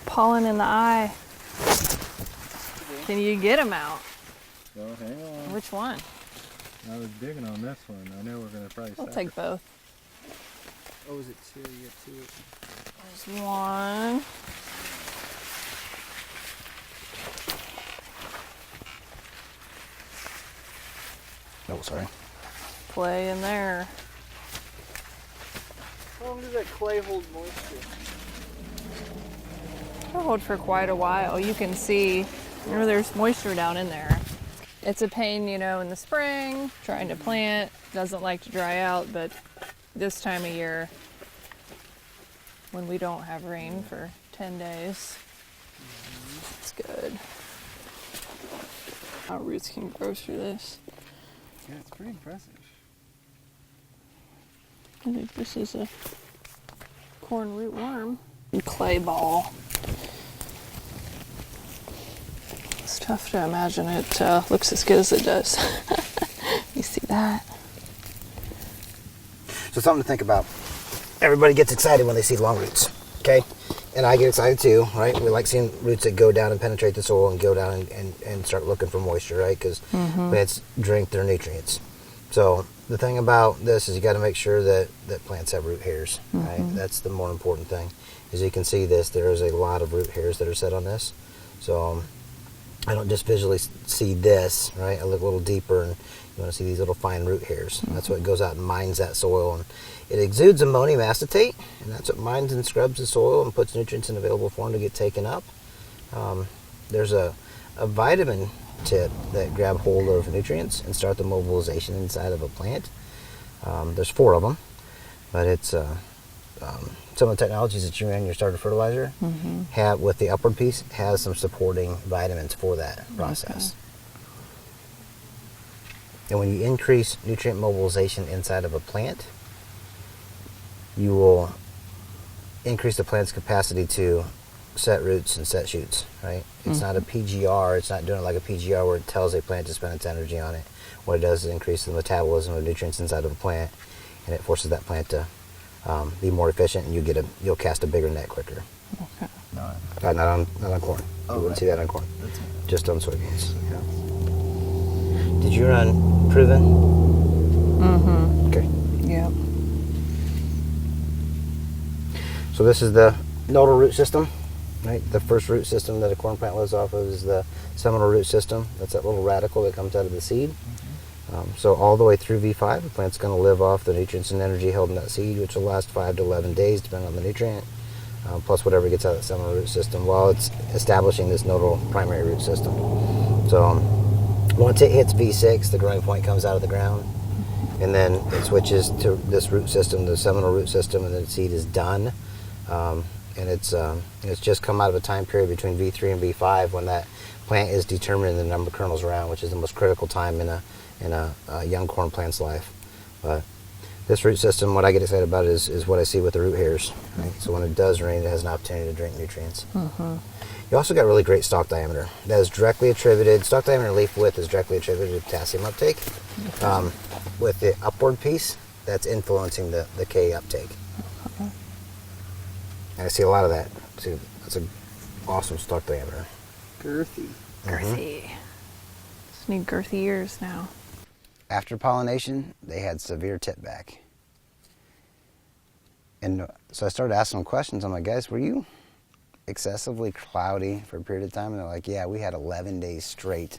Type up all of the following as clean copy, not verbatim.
pollen in the eye. Can you get them out? Well, hang on. Which one? I was digging on this one. I know we're going to probably I'll take both. Oh, is it two? You have two. There's one. Oh, sorry. Clay in there. How long does that clay hold moisture? It'll hold for quite a while. You can see, there's moisture down in there. It's a pain, in the spring, trying to plant. Doesn't like to dry out, but this time of year, when we don't have rain for 10 days, it's good. Our roots can grow through this. Yeah, it's pretty impressive. I think this is a corn root worm. Clay ball. It's tough to imagine it looks as good as it does. You see that? So something to think about. Everybody gets excited when they see long roots, okay? And I get excited too, right? We like seeing roots that go down and penetrate the soil and go down and start looking for moisture, right? Because plants drink their nutrients. So the thing about this is you got to make sure that plants have root hairs, right? That's the more important thing. As you can see this, there is a lot of root hairs that are set on this. So I don't just visually see this, right? I look a little deeper and you want to see these little fine root hairs. And that's what goes out and mines that soil. And it exudes ammonium acetate, and that's what mines and scrubs the soil and puts nutrients in available form to get taken up. There's a vitamin tip that grab hold of nutrients and start the mobilization inside of a plant. There's 4 of them, but it's some of the technologies that you ran in your starter fertilizer have with the upward piece has some supporting vitamins for that process. Okay. And when you increase nutrient mobilization inside of a plant, you will increase the plant's capacity to set roots and set shoots, right? It's not a PGR. It's not doing it like a PGR where it tells a plant to spend its energy on it. What it does is increase the metabolism of nutrients inside of a plant, and it forces that plant to be more efficient, and you'll cast a bigger net quicker. Okay. Not on corn. Oh, you wouldn't see that on corn. That's right. Just on soybeans. Okay. Did you run Proven? Okay. Yeah. So this is the nodal root system, right? The first root system that a corn plant lives off of is the seminal root system. That's that little radical that comes out of the seed. So all the way through V5, the plant's going to live off the nutrients and energy held in that seed, which will last 5 to 11 days, depending on the nutrient, plus whatever gets out of the seminal root system while it's establishing this nodal primary root system. So once it hits V6, the growing point comes out of the ground, and then it switches to this root system, the seminal root system, and the seed is done. And it's just come out of a time period between V3 and V5 when that plant is determining the number of kernels around, which is the most critical time in a young corn plant's life. But this root system, what I get excited about is what I see with the root hairs. Right? So when it does rain, it has an opportunity to drink nutrients. You also got really great stalk diameter. That is directly attributed, stalk diameter and leaf width is directly attributed to potassium uptake. With the upward piece, that's influencing the K uptake. And I see a lot of that too. That's an awesome stalk diameter. Girthy. Just need girthy ears now. After pollination, they had severe tip back. And so I started asking them questions. I'm like, guys, were you excessively cloudy for a period of time? And they're like, yeah, we had 11 days straight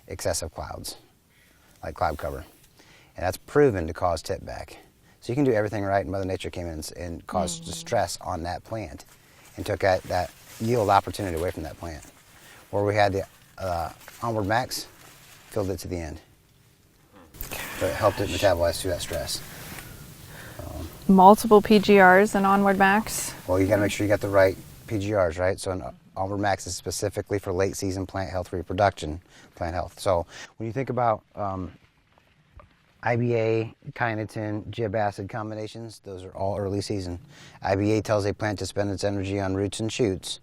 excessive clouds, like cloud cover. And that's proven to cause tip back. So you can do everything right, and Mother Nature came in and caused distress on that plant and took that yield opportunity away from that plant. Where we had the onward max, filled it to the end. So it helped it metabolize through that stress. Multiple PGRs and onward max? Well, you got to make sure you got the right PGRs, right? So an onward max is specifically for late season plant health reproduction, plant health. So when you think about IBA, kynotin, gib acid combinations, those are all early season. IBA tells a plant to spend its energy on roots and shoots.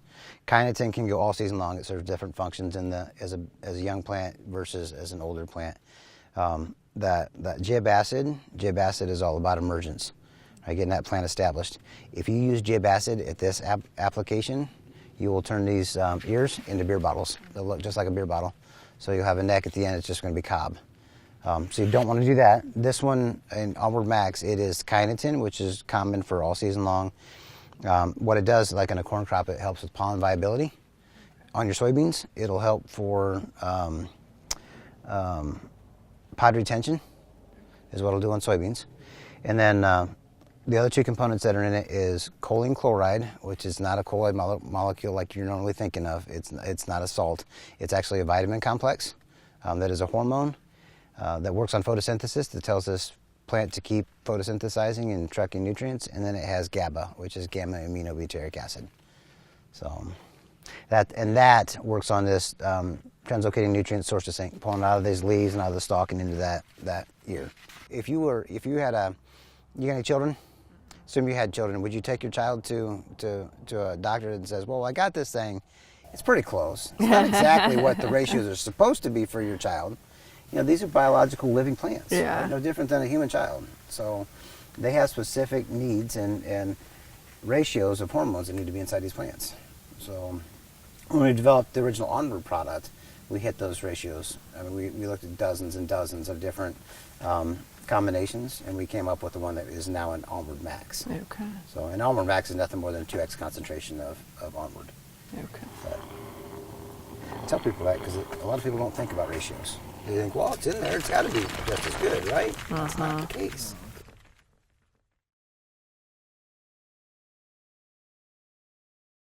Kynotin can go all season long. It serves different functions as a young plant versus as an older plant. That gib acid is all about emergence, right? Getting that plant established. If you use gib acid at this application, you will turn these ears into beer bottles. They'll look just like a beer bottle. So you'll have a neck at the end, it's just going to be cob. So you don't want to do that. This one in Onward Max, it is kynotin, which is common for all season long. What it does, like in a corn crop, it helps with pollen viability. On your soybeans, it'll help for pod retention, is what it'll do on soybeans. And then the other two components that are in it is choline chloride, which is not a colloid molecule like you're normally thinking of. It's not a salt. It's actually a vitamin complex that is a hormone that works on photosynthesis, that tells this plant to keep photosynthesizing and trucking nutrients. And then it has GABA, which is gamma aminobutyric acid. So that works on this translocating nutrient source to sink, pulling out of these leaves and out of the stalk and into that ear. If you got any children? Assume you had children. Would you take your child to a doctor that says, well, I got this thing. It's pretty close. It's not exactly what the ratios are supposed to be for your child. You know, these are biological living plants. Yeah. Right? No different than a human child. So they have specific needs and ratios of hormones that need to be inside these plants. So when we developed the original Onward product, we hit those ratios. I mean, we looked at dozens and dozens of different combinations, and we came up with the one that is now an Onward Max. Okay. So an Onward Max is nothing more than a 2x concentration of Onward. Okay. But I tell people that because a lot of people don't think about ratios. They think, well, it's in there, it's got to be just as good, right? That's not the case.